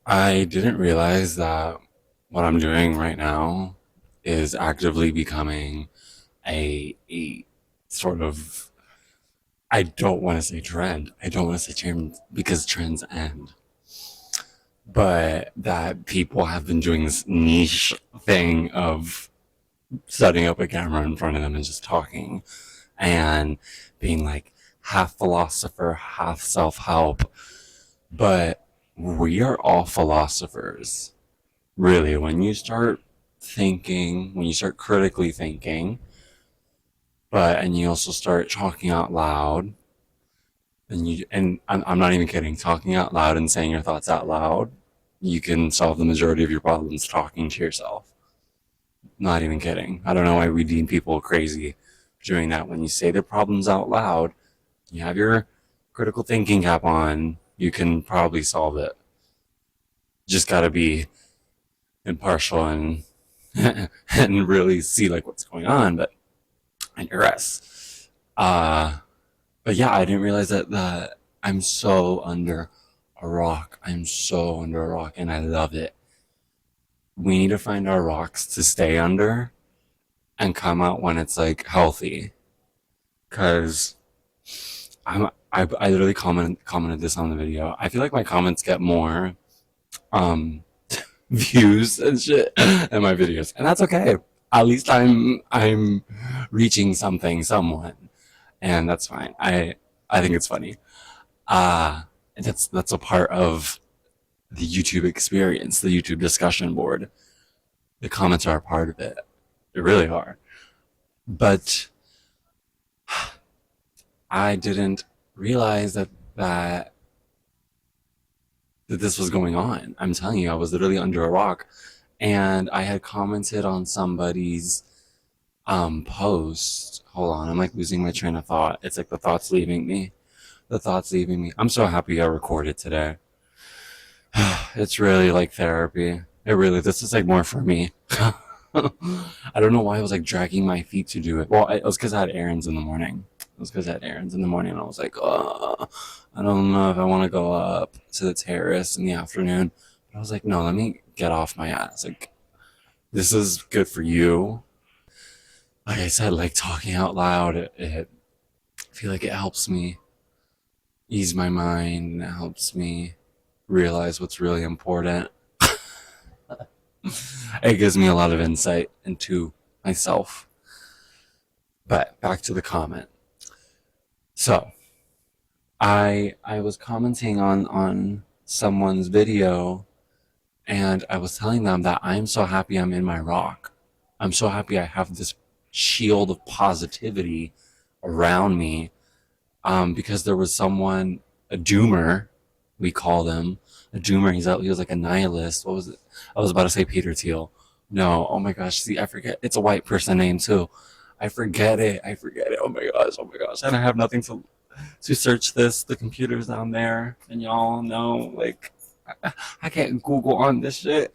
I didn't realize that what I'm doing right now is actively becoming a sort of, I don't want to say trend. I don't want to say trend because trends end. But that people have been doing this niche thing of setting up a camera in front of them and just talking and being like half philosopher, half self help. But we are all philosophers. Really, when you start thinking, when you start critically thinking, and you also start talking out loud, and I'm not even kidding, talking out loud and saying your thoughts out loud, you can solve the majority of your problems talking to yourself. Not even kidding. I don't know why we deem people crazy for doing that. When you say the problems out loud, you have your critical thinking cap on, you can probably solve it. Just gotta be impartial and and really see like what's going on, but I digress. Uh, but yeah, I didn't realize that I'm so under a rock. I'm so under a rock, and I love it. We need to find our rocks to stay under and come out when it's like healthy. Cause I literally commented this on the video. I feel like my comments get more um views and shit in my videos, and that's okay. At least I'm reaching something, someone, and that's fine. I think it's funny. Uh that's a part of the YouTube experience, the YouTube discussion board. The comments are a part of it. They really are. But I didn't realize that that this was going on. I'm telling you, I was literally under a rock, and I had commented on somebody's post. Hold on, I'm like losing my train of thought. It's like the thoughts leaving me. The thoughts leaving me. I'm so happy I recorded today. It's really like therapy. It really, this is like more for me. I don't know why I was like dragging my feet to do it. Well, it was because I had errands in the morning. It was because I had errands in the morning, and I was like, oh, I don't know if I want to go up to the terrace in the afternoon. But I was like, no, let me get off my ass. Like, this is good for you. Like I said, like talking out loud, I feel like it helps me ease my mind, and it helps me realize what's really important. It gives me a lot of insight into myself. But back to the comment. So I was commenting on someone's video, and I was telling them that I'm so happy I'm in my rock. I'm so happy I have this shield of positivity around me. Because there was someone, a doomer, we called him a doomer. He was like a nihilist. What was it? I was about to say Peter Thiel. No, oh my gosh, see, I forget. It's a white person name too. I forget it. I forget it. Oh my gosh. Oh my gosh. And I have nothing to search this. The computer's down there, and y'all know like I can't Google on this shit.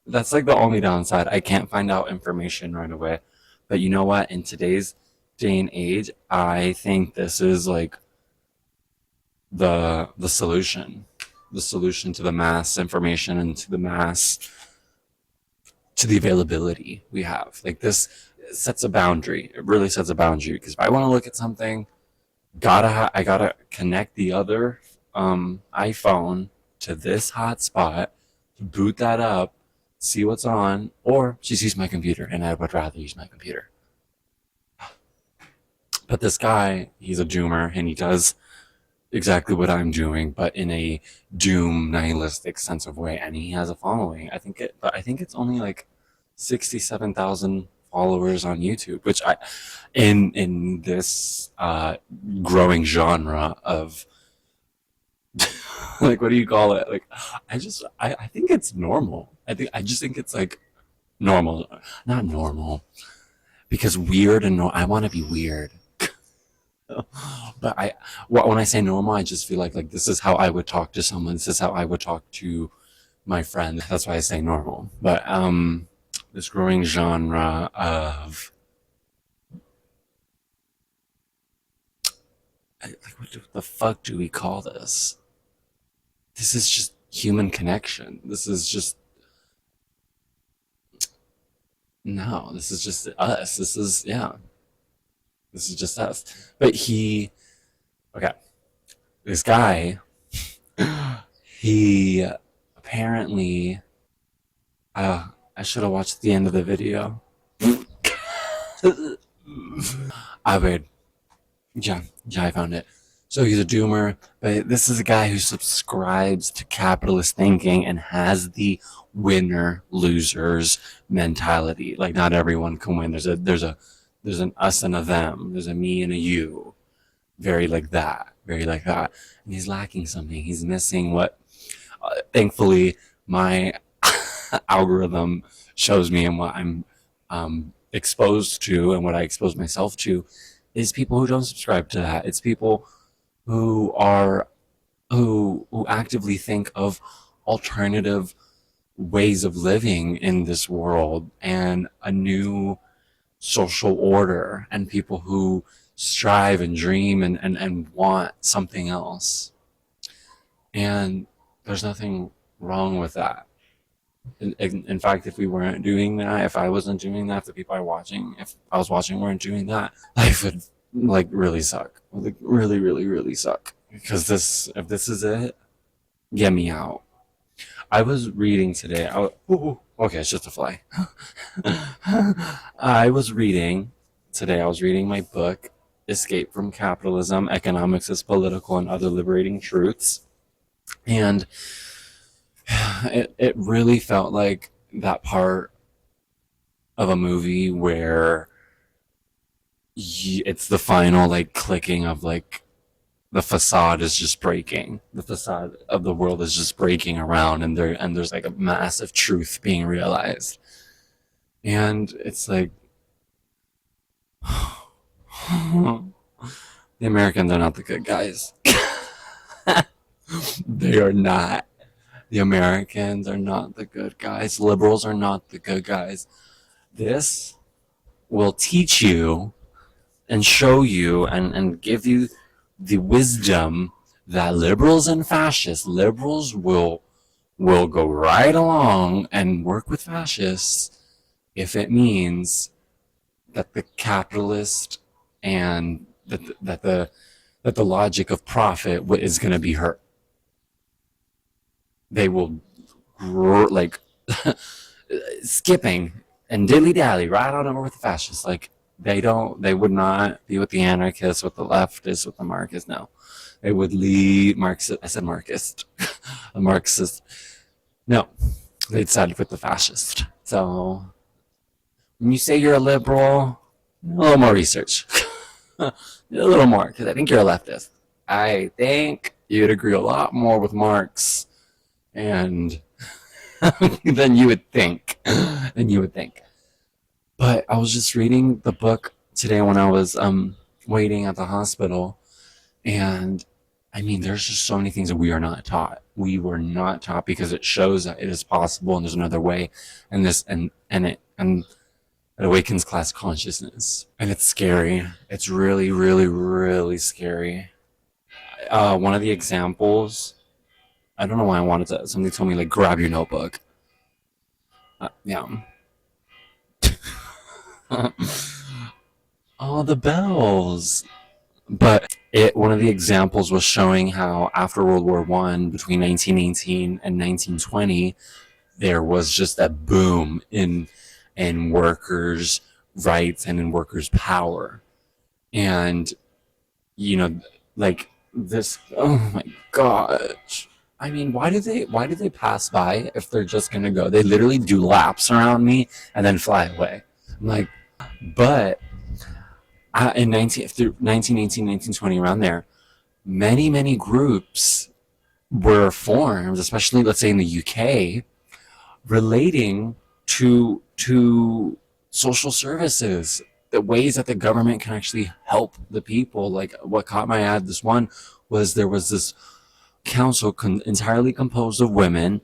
That's like the only downside. I can't find out information right away. But you know what? In today's day and age, I think this is like the solution. The solution to the mass information and to the mass to the availability we have. Like this sets a boundary. It really sets a boundary because if I want to look at something, I gotta connect the other iPhone to this hotspot, boot that up, see what's on, or just use my computer, and I would rather use my computer. But this guy, he's a doomer, and he does exactly what I'm doing, but in a doom nihilistic sense of way, and he has a following. But I think it's only like 67,000 followers on YouTube, which in this growing genre of like what do you call it? Like I think it's normal. I just think it's like normal, not normal because weird and no. I want to be weird. But when I say normal, I just feel like this is how I would talk to someone. This is how I would talk to my friend. That's why I say normal. But this growing genre of like what the fuck do we call this? This is just human connection. This is just, no, this is just us. This is, yeah, this is just us. But okay, this guy, he apparently, I should have watched the end of the video. I would, yeah, I found it. So he's a doomer, but this is a guy who subscribes to capitalist thinking and has the winner losers mentality. Like not everyone can win. There's an us and a them. There's a me and a you. Very like that. Very like that. And he's lacking something. He's missing what, thankfully, my algorithm shows me, and what I'm exposed to, and what I expose myself to, is people who don't subscribe to that. It's people who are who actively think of alternative ways of living in this world and a new social order, and people who strive and dream and want something else. And there's nothing wrong with that. In fact, if we weren't doing that, if I wasn't doing that, if the people if I was watching weren't doing that, life would like really suck. Like really, really, really suck. Because if this is it, get me out. I was reading today. Okay, it's just a fly. I was reading today. I was reading my book, Escape from Capitalism: Economics as Political and Other Liberating Truths. And it really felt like that part of a movie where it's the final like clicking of like the facade is just breaking. The facade of the world is just breaking around, and there's like a massive truth being realized. And it's like the Americans are not the good guys. They are not. The Americans are not the good guys. Liberals are not the good guys. This will teach you and show you and give you the wisdom that liberals and fascists, liberals will go right along and work with fascists if it means that the capitalist and that the logic of profit is going to be hurt. They will like skipping and dilly dally right on over with the fascists. Like they would not be with the anarchists, with the leftists, with the Marxists. No, they would leave Marxist. I said Marxist, a Marxist. No, they'd side with the fascist. So when you say you're a liberal, a little more research, a little more, because I think you're a leftist. I think you'd agree a lot more with Marx and than you would think. But I was just reading the book today when I was waiting at the hospital, and I mean, there's just so many things that we are not taught. We were not taught, because it shows that it is possible and there's another way, and it awakens class consciousness, and it's scary. It's really, really, really scary. One of the examples, I don't know why I wanted to. Somebody told me like grab your notebook. Yeah. Oh, the bells. But one of the examples was showing how after World War One, between 1918 and 1920, there was just a boom in workers' rights and in workers' power. And like this, oh my gosh. I mean, why do they pass by if they're just gonna go? They literally do laps around me and then fly away. I'm like, but in 1918, 1920, around there, many groups were formed, especially let's say in the UK, relating to social services, the ways that the government can actually help the people. Like what caught my eye, this one was there was this council entirely composed of women,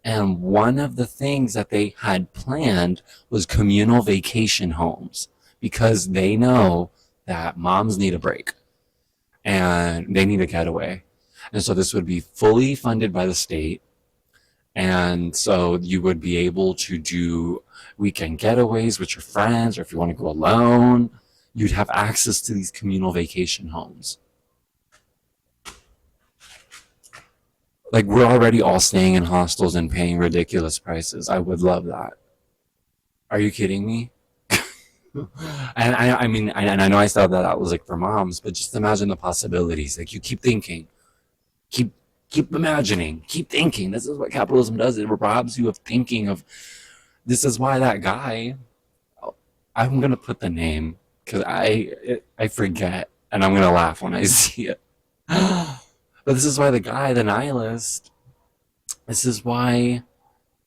and one of the things that they had planned was communal vacation homes, because they know that moms need a break and they need a getaway. And so this would be fully funded by the state, And so you would be able to do weekend getaways with your friends, or if you want to go alone, you'd have access to these communal vacation homes. Like, we're already all staying in hostels and paying ridiculous prices. I would love that. Are you kidding me? And I mean, and I know I said that was like for moms, but just imagine the possibilities. Like, you keep thinking, keep keep imagining, keep thinking. This is what capitalism does. It robs you of thinking of. This is why that guy. I'm gonna put the name because I forget, and I'm gonna laugh when I see it. But this is why the guy, the nihilist. This is why it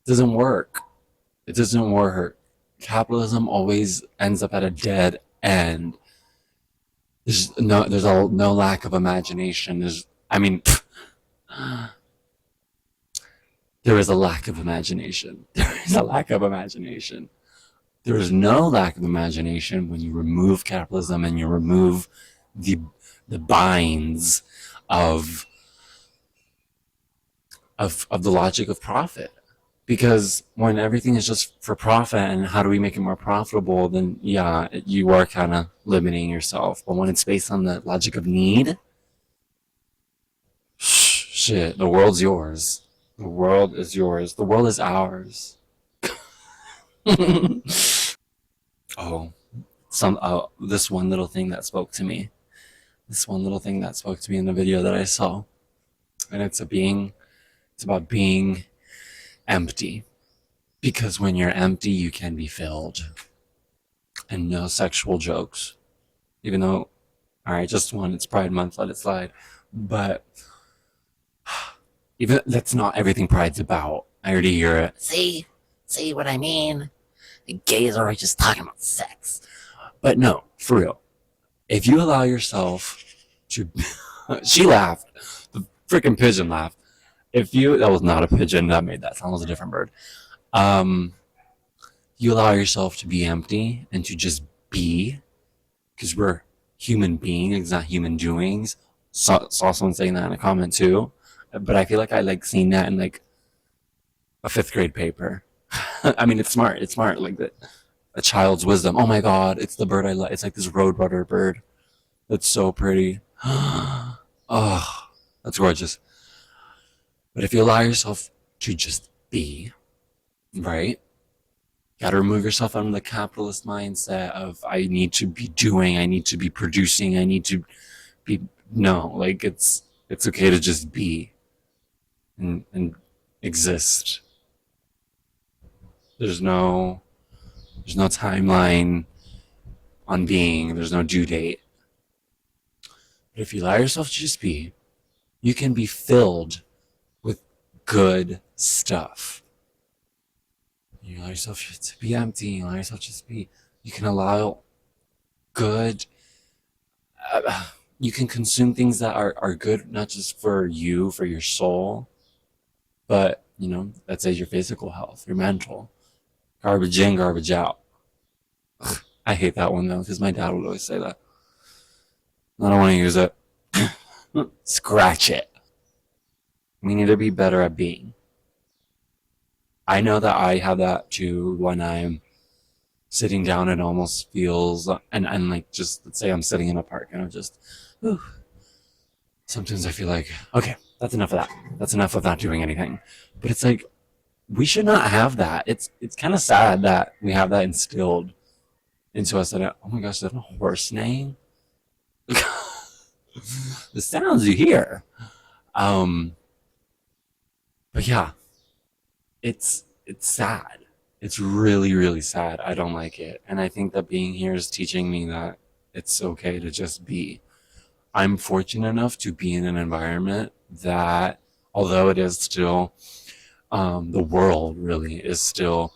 doesn't work. It doesn't work. Capitalism always ends up at a dead end. There's no lack of imagination. I mean, there is a lack of imagination. There is a lack of imagination. There is no lack of imagination when you remove capitalism and you remove the the binds of of the logic of profit. Because when everything is just for profit and how do we make it more profitable, then yeah, you are kind of limiting yourself. But when it's based on the logic of need, shit, the world's yours. The world is yours. The world is ours. Oh, this one little thing that spoke to me. This one little thing that spoke to me in the video that I saw, and it's about being empty. Because when you're empty, you can be filled. And no sexual jokes. Even though, all right, just one, it's Pride Month, let it slide. But even that's not everything Pride's about. I already hear it. See what I mean? The gays are just talking about sex. But no, for real. If you allow yourself to. She laughed. The freaking pigeon laughed. That was not a pigeon that made that sound, it was a different bird. Um, you allow yourself to be empty and to just be, because we're human beings, not human doings. Saw someone saying that in a comment too, but I feel like I like seeing that in like a fifth grade paper. I mean, it's smart. It's smart, like that. A child's wisdom. Oh my God, it's the bird I like. It's like this roadrunner bird. That's so pretty. Oh, that's gorgeous. But if you allow yourself to just be, right? You gotta remove yourself from the capitalist mindset of I need to be doing, I need to be producing, I need to be no, like it's okay to just be and exist. There's no there's no timeline on being, there's no due date. But if you allow yourself to just be, you can be filled with good stuff. You allow yourself to be empty. You allow yourself to just be. You can allow good. Uh, you can consume things that are good, not just for you, for your soul, but let's say your physical health, your mental. Garbage in, garbage out. I hate that one though, because my dad would always say that. I don't want to use it. Scratch it. We need to be better at being. I know that I have that too when I'm sitting down. It almost feels, and like, just let's say I'm sitting in a park and I'm just, whew, sometimes I feel like, okay, that's enough of that. That's enough of not doing anything. But it's like, we should not have that. It's kind of sad that we have that instilled into us. That, oh my gosh, is that a horse name? The sounds you hear. Um, but yeah, it's sad. It's really, really sad. I don't like it. And I think that being here is teaching me that it's okay to just be. I'm fortunate enough to be in an environment that, although it is still, the world really is still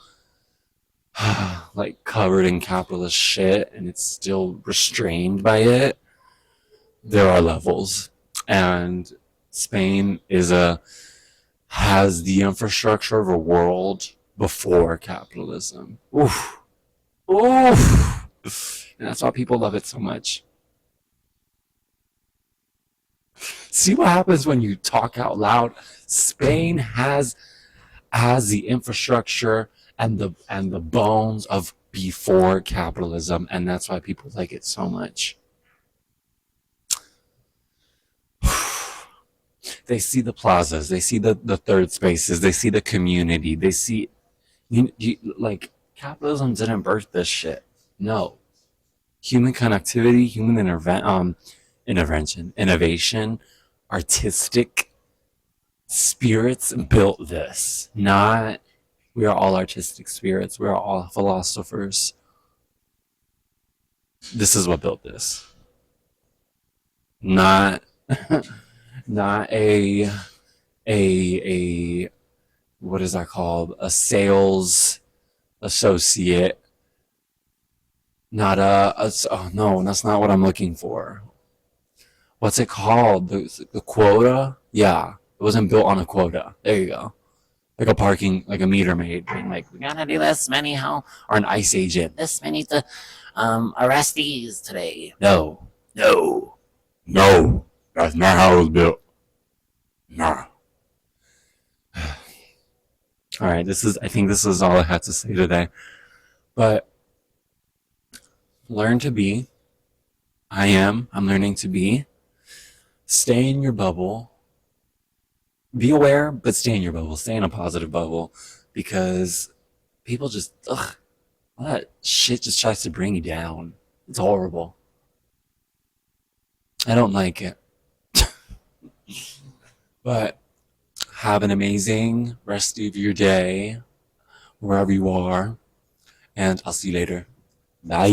like covered in capitalist shit and it's still restrained by it, there are levels. And Spain has the infrastructure of a world before capitalism. Oof. Oof. And that's why people love it so much. See what happens when you talk out loud? Spain has has the infrastructure and the bones of before capitalism, and that's why people like it so much. They see the plazas, they see the third spaces, they see the community, they see like capitalism didn't birth this shit. No, human connectivity, intervention, innovation, artistic spirits built this. Not we are all artistic spirits. We are all philosophers. This is what built this. Not not a what is that called? A sales associate. Not oh no, that's not what I'm looking for. What's it called? The quota? Yeah, it wasn't built on a quota. There you go. Like a parking, like a meter maid, being like, we gotta do this many how, or an ICE agent, this many arrestees today. No, no, no. That's not how it was built. Nah. All right, I think this is all I had to say today. But learn to be. I'm learning to be. Stay in your bubble. Be aware, but stay in your bubble. Stay in a positive bubble because people just, ugh, all that shit just tries to bring you down. It's horrible. I don't like it. But have an amazing rest of your day, wherever you are, and I'll see you later. Bye.